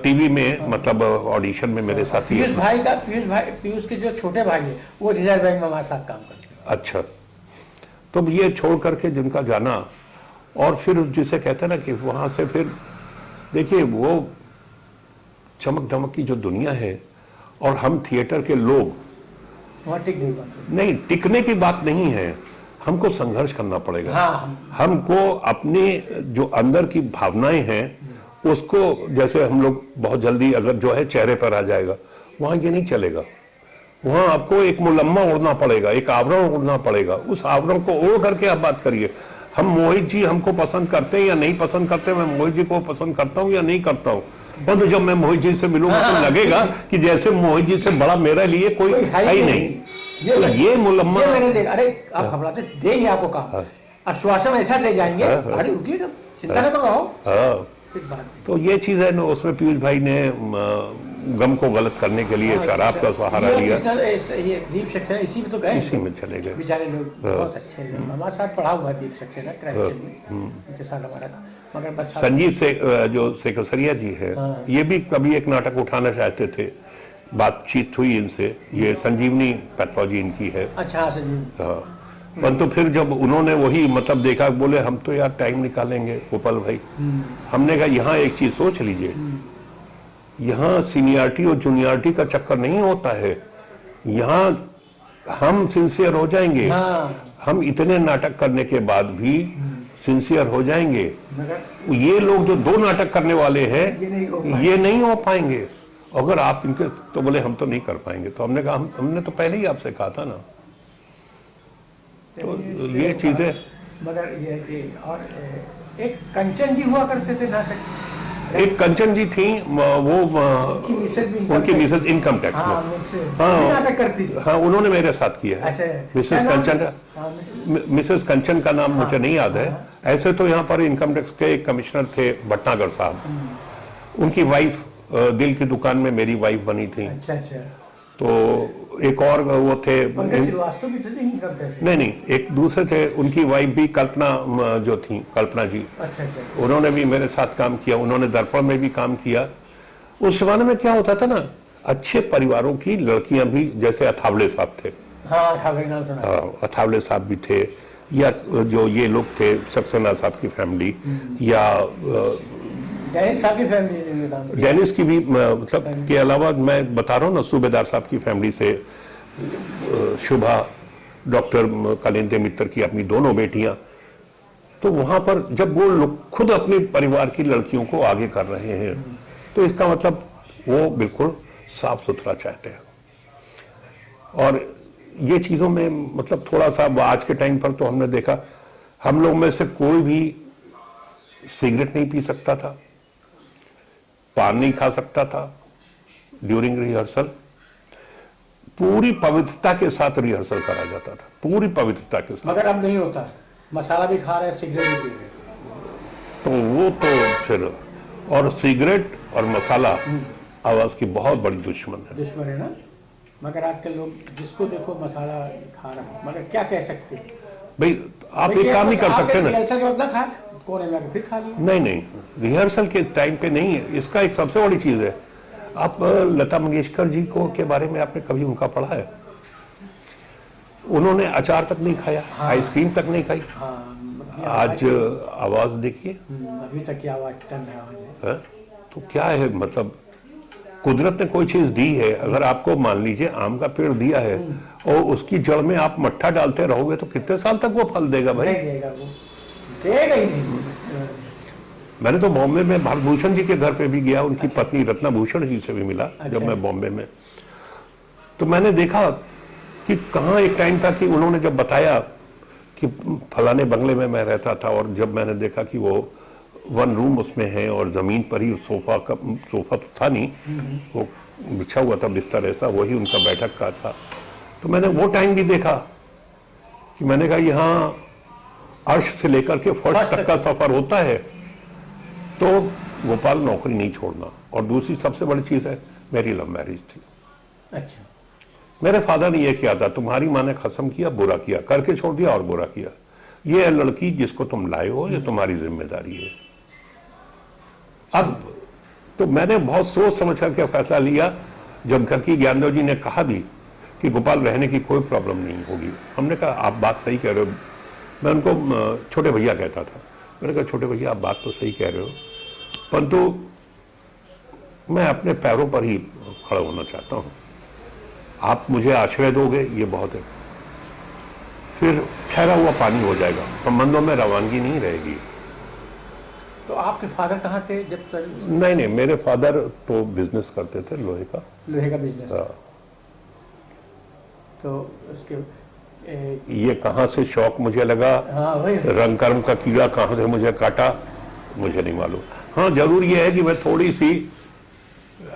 टीवी में मतलब ऑडिशन में मेरे साथ ही। पीयूष के जो छोटे भाई है वो रिजर्व बैंक में हमारे साथ काम करते हैं। अच्छा, तो ये छोड़ करके जिनका जाना, और फिर जिसे कहते हैं ना कि वहां से फिर देखिए वो चमक धमक की जो दुनिया है, और हम थिएटर के लोग वहाँ टिक नहीं पाते। नहीं, टिकने की बात नहीं है, हमको संघर्ष करना पड़ेगा। हमको अपने जो अंदर की भावनाएं हैं उसको, जैसे हम लोग बहुत जल्दी अगर जो है चेहरे पर आ जाएगा, वहां ये नहीं चलेगा। वहां आपको एक मुलम्मा ओढ़ना पड़ेगा, एक आवरण ओढ़ना पड़ेगा, उस आवरण को ओढ़ करके आप बात करिए। हम मोहित जी हमको पसंद करते हैं या नहीं पसंद करते, मैं मोहित जी को पसंद करता हूं या नहीं करता हूं, पर तो जब मैं मोहित जी से मिलूंगा तो लगेगा कि जैसे मोहित जी से बड़ा मेरे लिए कोई है ही नहीं। ये मुलम्मा, मैंने देखा। अरे आप घबराते, देंगे आपको काम, आश्वासन ऐसा दे जाएंगे, अरे रुकिए, चिंता न करो। तो ये चीज है ना, उसमें पीयूष भाई ने गम को गलत करने के लिए शराब का सहारा लिया। ये दीप सक्सेना इसी में तो गए, इसी में चले गए बेचारे लोग, बहुत अच्छे लोग। हमारे साथ पढ़ा हुआ दीप सक्सेना उनके साथ हमारा, मगर बस संजीव से जो सेकसरिया जी है, ये भी कभी एक नाटक उठाना चाहते थे, बातचीत हुई इनसे, ये संजीवनी पैथोलॉजी इनकी है। अच्छा संजीव। परंतु फिर जब उन्होंने वही मतलब देखा, बोले हम तो यार टाइम निकालेंगे गोपाल भाई। हमने कहा यहाँ एक चीज सोच लीजिए, यहाँ सीनियरिटी और जूनियरिटी का चक्कर नहीं होता है, यहाँ हम सिंसियर हो जाएंगे। हाँ। हम इतने नाटक करने के बाद भी सिंसियर हो जाएंगे। मगर ये लोग जो 2 नाटक करने वाले हैं ये नहीं हो हो पाएंगे। अगर आप इनके, तो बोले हम तो नहीं कर पाएंगे। तो हमने कहा हमने तो पहले ही आपसे कहा था ना। तो ये चीजें, मगर ये कि और एक कंचन जी हुआ करते थे नाटक, एक कंचन जी थी, वो उनकी मिसेज इनकम टैक्स में, हाँ नाटक करती थी। हाँ, उन्होंने मेरे साथ किया है। अच्छा, मिसेस कंचन, मिसेस कंचन का नाम मुझे नहीं याद है। ऐसे तो यहाँ पर इनकम टैक्स के एक कमिश्नर थे भटनागर साहब, उनकी वाइफ दिल की दुकान में मेरी वाइफ बनी थी। अच्छा अच्छा। तो एक और वो थे, श्रीवास्तव भी थे इनकम टैक्स? नहीं, एक दूसरे थे, उनकी वाइफ भी कल्पना जो थी, कल्पना जी। अच्छा अच्छा। उन्होंने भी मेरे साथ काम किया, उन्होंने दर्पण में भी काम किया। उस जमाने में क्या होता था ना, अच्छे परिवारों की लड़कियां भी, जैसे अथावले साहब थे, हाँ ठाकरे नाम सुना, अथावले साहब भी थे, या जो ये लोग थे सक्सेना साहब की फैमिली, या डेनिस साहब की फैमिली, डेनिस की भी मतलब के अलावा मैं बता रहा हूँ ना, सूबेदार साहब की फैमिली से शुभा, डॉक्टर कालिंदे मित्तर की अपनी दोनों बेटियां। तो वहां पर जब वो लोग खुद अपने परिवार की लड़कियों को आगे कर रहे हैं, तो इसका मतलब वो बिल्कुल साफ सुथरा चाहते हैं। और ये चीजों में मतलब थोड़ा सा आज के टाइम पर तो हमने देखा, हम लोग में से कोई भी सिगरेट नहीं पी सकता था, पान नहीं खा सकता था ड्यूरिंग रिहर्सल। पूरी पवित्रता के साथ रिहर्सल करा जाता था, पूरी पवित्रता के साथ। मगर अब नहीं होता, मसाला भी खा रहे, सिगरेट भी पी रहे, तो वो तो फिर, और सिगरेट और मसाला आवाज की बहुत बड़ी दुश्मन है ना। मगर आजकल लोग जिसको देखो मसाला खा रहा है, मगर क्या कह सकते हैं भाई, आप एक काम नहीं कर सकते ना, रिहर्सल के वक्त ना खाए, कोने में आके फिर खा लिया। नहीं, रिहर्सल के टाइम पे नहीं है। इसका एक सबसे बड़ी चीज है, आप लता मंगेशकर जी को के बारे में आपने कभी उनका पढ़ा है? उन्होंने अचार तक नहीं खाया, आइसक्रीम तक नहीं खाई। आज आवाज देखिए, अभी तक की आवाज टन है। तो क्या है, मतलब कुदरत ने कोई चीज दी है, अगर आपको मान लीजिए आम का पेड़ दिया है और उसकी जड़ में आप मट्ठा डालते रहोगे तो कितने साल तक वो फल देगा भाई? देगा ही नहीं। मैंने तो बॉम्बे में भागभूषण जी के घर पे भी गया, उनकी पत्नी रत्ना भूषण जी से भी मिला। जब मैं बॉम्बे में, तो मैंने देखा कि कहाँ एक टाइम था कि उन्होंने जब बताया कि फलाने बंगले में मैं रहता था, और जब मैंने देखा कि वो 1 रूम उसमें है और जमीन पर ही सोफा तो था नहीं, वो बिछा हुआ था बिस्तर ऐसा, वही उनका बैठक का था। तो मैंने वो टाइम भी देखा कि मैंने कहा यहाँ अर्श से लेकर के फर्श तक का सफर होता है। तो गोपाल नौकरी नहीं छोड़ना। और दूसरी सबसे बड़ी चीज है, मेरी लव मैरिज थी। अच्छा। मेरे फादर ने यह किया था, तुम्हारी माँ ने कसम किया, बुरा किया, करके छोड़ दिया और बुरा किया। ये है लड़की जिसको तुम लाए हो, ये तुम्हारी जिम्मेदारी है। अब तो मैंने बहुत सोच समझ करके फैसला लिया। जब घर की ज्ञानदेव जी ने कहा भी कि गोपाल रहने की कोई प्रॉब्लम नहीं होगी, हमने कहा आप बात सही कह रहे हो। मैं उनको छोटे भैया कहता था। मैंने कहा छोटे भैया आप बात तो सही कह रहे हो, परंतु मैं अपने पैरों पर ही खड़ा होना चाहता हूँ, आप मुझे आश्रय दोगे ये बहुत है, फिर ठहरा हुआ पानी हो जाएगा, संबंधों में रवानगी नहीं रहेगी। तो आपके फादर कहाँ थे जब सर्विस? नहीं, मेरे फादर तो बिजनेस करते थे, लोहे का बिजनेस। तो उसके ये कहाँ से शौक मुझे लगा, रंग कर्म का कीड़ा कहाँ से मुझे काटा, मुझे नहीं मालूम। हाँ, जरूर ये है कि मैं थोड़ी सी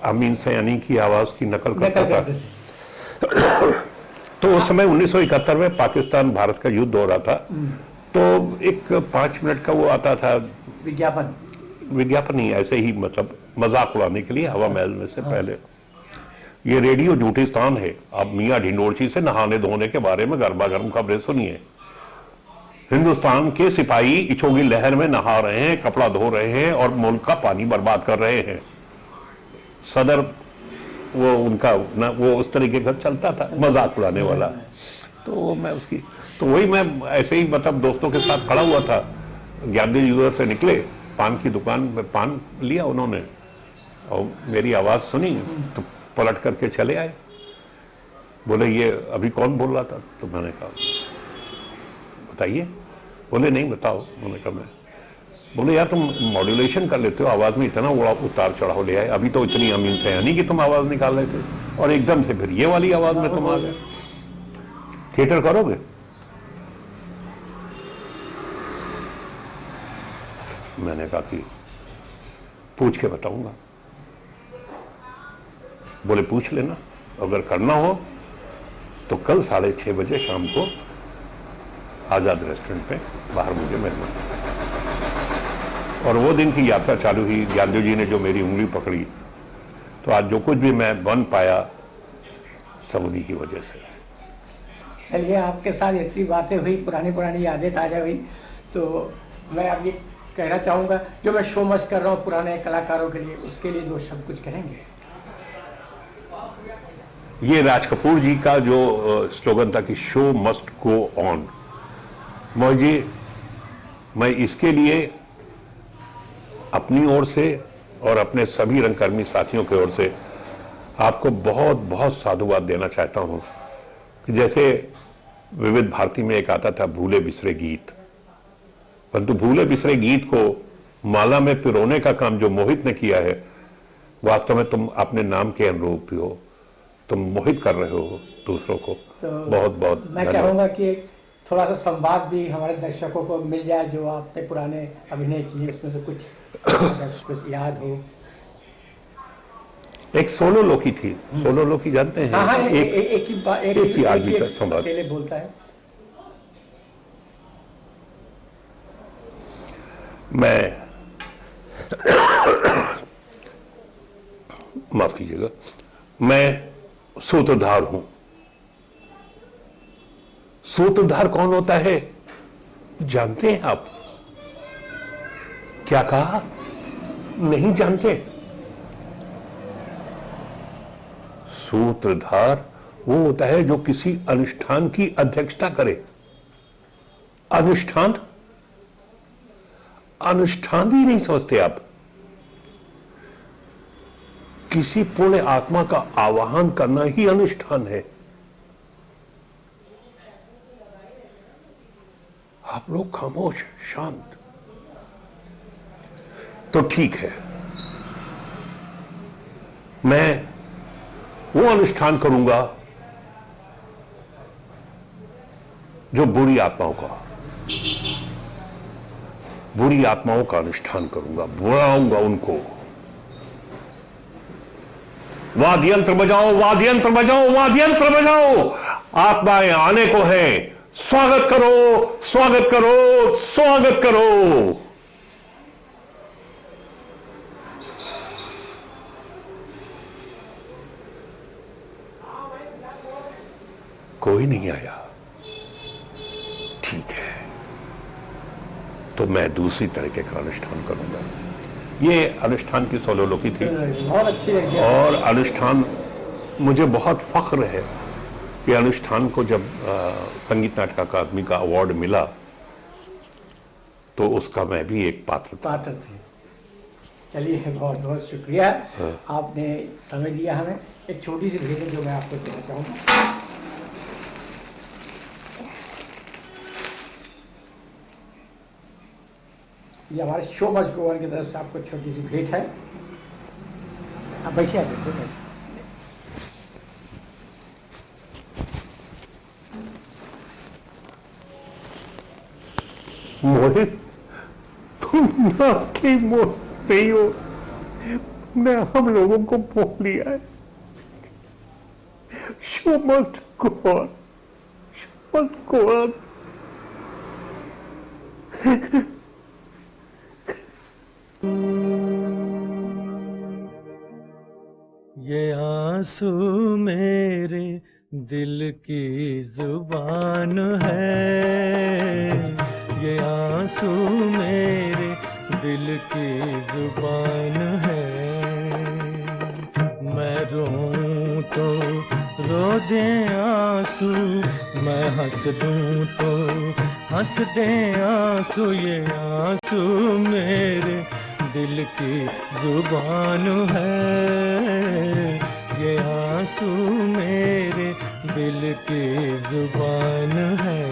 अमीन सयानी की आवाज की नकल करता था। तो उस समय 1971 में पाकिस्तान भारत का युद्ध हो रहा था, तो एक 5 मिनट का वो आता था विज्ञापन नहीं, ऐसे ही मतलब मजाक उड़ाने के लिए, हवा महल में से पहले। ये रेडियो झूठिस्तान है। आप मियाँ ढिंडोरची से नहाने धोने के बारे में गर्मा गर्म खबरें सुनिए। हिंदुस्तान के सिपाही इछोगी लहर में नहा रहे हैं, कपड़ा धो रहे हैं और मुल्क का पानी बर्बाद कर रहे हैं। सदर वो उनका ना, वो उस तरीके का चलता था, मजाक उड़ाने वाला। तो मैं उसकी, तो वही मैं ऐसे ही मतलब दोस्तों के साथ खड़ा हुआ था, ज्ञानदेव जी उधर से निकले, पान की दुकान में पान लिया उन्होंने और मेरी आवाज़ सुनी तो पलट करके चले आए। बोले ये अभी कौन बोल रहा था? तो मैंने कहा बताइए। बोले नहीं बताओ। मैंने कहा मैं। बोले यार तुम मॉड्यूलेशन कर लेते हो, आवाज़ में इतना उतार चढ़ाव ले आए, अभी तो इतनी अमीन से है नहीं कि तुम आवाज़ निकाल रहे थे और एकदम से फिर ये वाली आवाज़ में तुम आ गए। थिएटर करोगे? मैंने कहा कि पूछ के बताऊंगा। बोले पूछ लेना, अगर करना हो तो कल 6:30 बजे शाम को आजाद रेस्टोरेंट पे बाहर मुझे मिलना। और वो दिन की यात्रा चालू हुई। ज्ञानदेव जी ने जो मेरी उंगली पकड़ी, तो आज जो कुछ भी मैं बन पाया सब उन्हीं की वजह से। चलिए, आपके साथ इतनी बातें हुई, पुरानी यादें ताज़ा हुई, तो मैं अब ये कहना चाहूँगा, जो मैं शो मस्ट कर रहा हूँ पुराने कलाकारों के लिए, उसके लिए 2 शब्द कुछ कहेंगे? ये राज कपूर जी का जो स्लोगन था कि शो मस्ट गो ऑन, मुझे, मैं इसके लिए अपनी ओर से और अपने सभी रंगकर्मी साथियों की ओर से आपको बहुत बहुत साधुवाद देना चाहता हूं कि जैसे विविध भारती में एक आता था भूले बिसरे गीत, परंतु भूले बिसरे गीत को माला में पिरोने का काम जो मोहित ने किया है, वास्तव में तुम अपने नाम के अनुरूप ही हो, तुम मोहित कर रहे हो दूसरों को। तो बहुत बहुत मैं कहूँगा कि थोड़ा सा संवाद भी हमारे दर्शकों को मिल जाए, जो आपने पुराने अभिनय किए उसमें से कुछ याद हो। एक सोलो लोकी थी, सोलो लोकी जानते हैं? हाँ, एक ही आदमी का संवाद अकेले बोलता है। मैं माफ कीजिएगा, मैं सूत्रधार हूं। सूत्रधार कौन होता है जानते हैं आप? क्या कहा? नहीं जानते? सूत्रधार वो होता है जो किसी अनुष्ठान की अध्यक्षता करे। अनुष्ठान, अनुष्ठान भी नहीं समझते आप? किसी पुण्य आत्मा का आवाहन करना ही अनुष्ठान है। आप लोग खामोश, शांत। तो ठीक है, मैं वो अनुष्ठान करूंगा जो बुरी आत्माओं का अनुष्ठान करूंगा, बुलाऊंगा उनको। वाद्य यंत्र बजाओ, वाद्य यंत्र बजाओ, वाद्य यंत्र बजाओ, आत्माएं आने को है, स्वागत करो, स्वागत करो, स्वागत करो। कोई नहीं आया, ठीक है, तो मैं दूसरी तरीके का अनुष्ठान करूंगा। ये अनुष्ठान की सोलोलोकी थी, बहुत अच्छी लगी। और अनुष्ठान, मुझे बहुत फख्र है कि अनुष्ठान को जब संगीत नाटक अकादमी का अवार्ड मिला तो उसका मैं भी एक पात्र थे। चलिए, बहुत बहुत शुक्रिया। आपने समय दिया हमें। एक छोटी सी भेंट जो मैं आपको देना चाहूँगा। ये हमारे शो मस्ट गो ऑन की तरफ से आपको छोटी सी भेंट है। आप बैठिए, आप देखो। मोहित, तुम आपकी मोहित नहीं हो, तुमने हम लोगों को मोह लिया है। Show must go on, show must go on. ये आंसू मेरे दिल की जुबान है, ये आंसू मेरे दिल की जुबान है। मैं रोऊं तो रो दे आंसू, मैं हंस दूं तो हंस दे आंसू, ये आंसू मेरे दिल की जुबान है, ये आंसू मेरे दिल की जुबान है।